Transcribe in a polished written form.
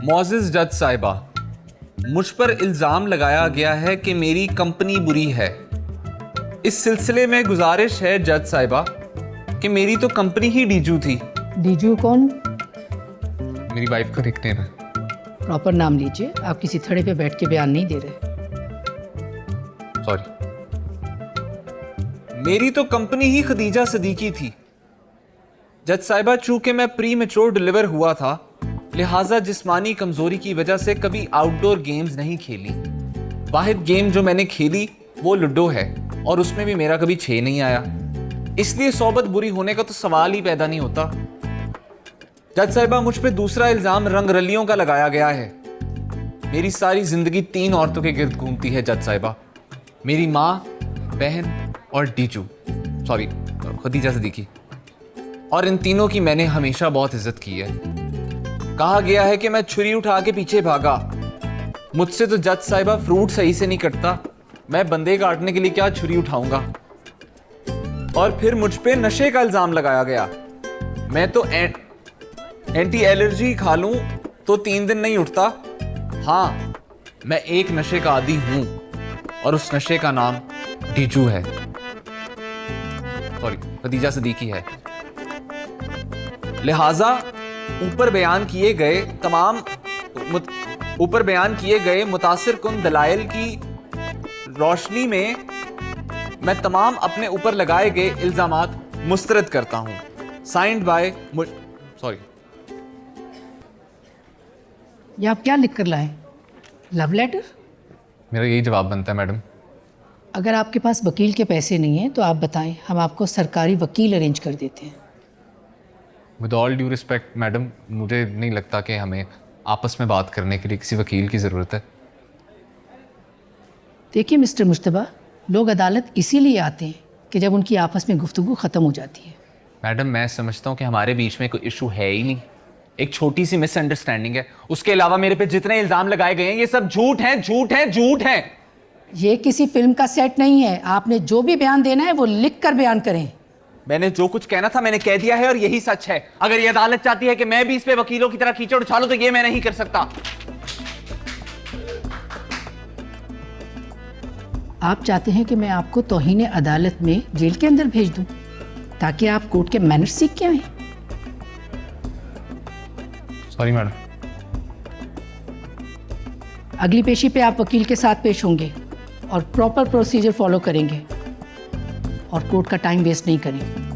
मोजिज जज साहिबा, मुझ पर इल्ज़ाम लगाया गया है कि मेरी कंपनी बुरी है। इस सिलसिले में गुजारिश है जज साहिबा कि मेरी तो कंपनी ही डीजू थी। डीजू कौन? मेरी वाइफ का निकनेम है। प्रॉपर नाम लीजिए, आप किसी थड़े पे बैठ के बयान नहीं दे रहे। सॉरी, मेरी तो कंपनी ही खदीजा सदीकी थी। जज साहिबा, चूंकि मैं प्री मैच्योर डिलीवर हुआ था, लिहाजा जिस्मानी कमजोरी की वजह से कभी आउटडोर गेम्स नहीं खेली। वाहिद गेम जो मैंने खेली वो लूडो है, और उसमें भी मेरा कभी 6 नहीं आया। इसलिए सोबत बुरी होने का तो सवाल ही पैदा नहीं होता। जज साहिबा, मुझ पे दूसरा इल्जाम रंगरलियों का लगाया गया है। मेरी सारी जिंदगी 3 औरतों के गिर्द घूमती है जज साहिबा, मेरी माँ, बहन और डीजू, सॉरी खदीजा सदीकी। और इन तीनों की मैंने हमेशा बहुत इज्जत की है। कहा गया है कि मैं छुरी उठा के पीछे भागा। मुझसे तो जज साहिबा फ्रूट सही से नहीं कटता, मैं बंदे काटने के लिए क्या छुरी उठाऊंगा। और फिर मुझ पे नशे का इल्जाम लगाया गया। मैं तो एंटी एलर्जी खा लूं तो 3 दिन नहीं उठता। हाँ, मैं एक नशे का आदी हूं, और उस नशे का नाम डीजू है, सॉरी खदीजा सदीकी है। लिहाजा ऊपर बयान किए गए मुतासिर कुन दलाइल की रोशनी में मैं तमाम अपने ऊपर लगाए गए इल्जामात मुस्तरद करता हूं। Signed by sorry. ये आप क्या लिख कर लाए? Love letter? मेरा यही जवाब बनता है मैडम। अगर आपके पास वकील के पैसे नहीं हैं तो आप बताएं, हम आपको सरकारी वकील अरेंज कर देते हैं। With all due respect madam, मुझे नहीं लगता कि हमें आपस में बात करने के लिए किसी वकील की ज़रूरत है। देखिए मिस्टर मुश्तबा, लोग अदालत इसीलिए आते हैं कि जब उनकी आपस में गुफ्तगू ख़त्म हो जाती है। मैडम, मैं समझता हूँ कि हमारे बीच में कोई इशू है ही नहीं, एक छोटी सी मिसअंडरस्टैंडिंग है। उसके अलावा मेरे पे जितने इल्ज़ाम लगाए गए हैं ये सब झूठ हैं, झूठ हैं, झूठ हैं। ये किसी फिल्म का सेट नहीं है। आपने जो भी बयान देना है वो लिख कर बयान करें। मैंने जो कुछ कहना था मैंने कह दिया है, और यही सच है। अगर ये अदालत चाहती है कि मैं भी इस पे वकीलों की तरह कीचड़ उछालूं तो ये मैं नहीं कर सकता। आप चाहते हैं कि मैं आपको तौहीन अदालत में जेल के अंदर भेज दूं ताकि आप कोर्ट के मैनर्स सीख के आए? Sorry madam. अगली पेशी पे आप वकील के साथ पेश होंगे और प्रॉपर प्रोसीजर फॉलो करेंगे, और कोर्ट का टाइम वेस्ट नहीं करेंगे।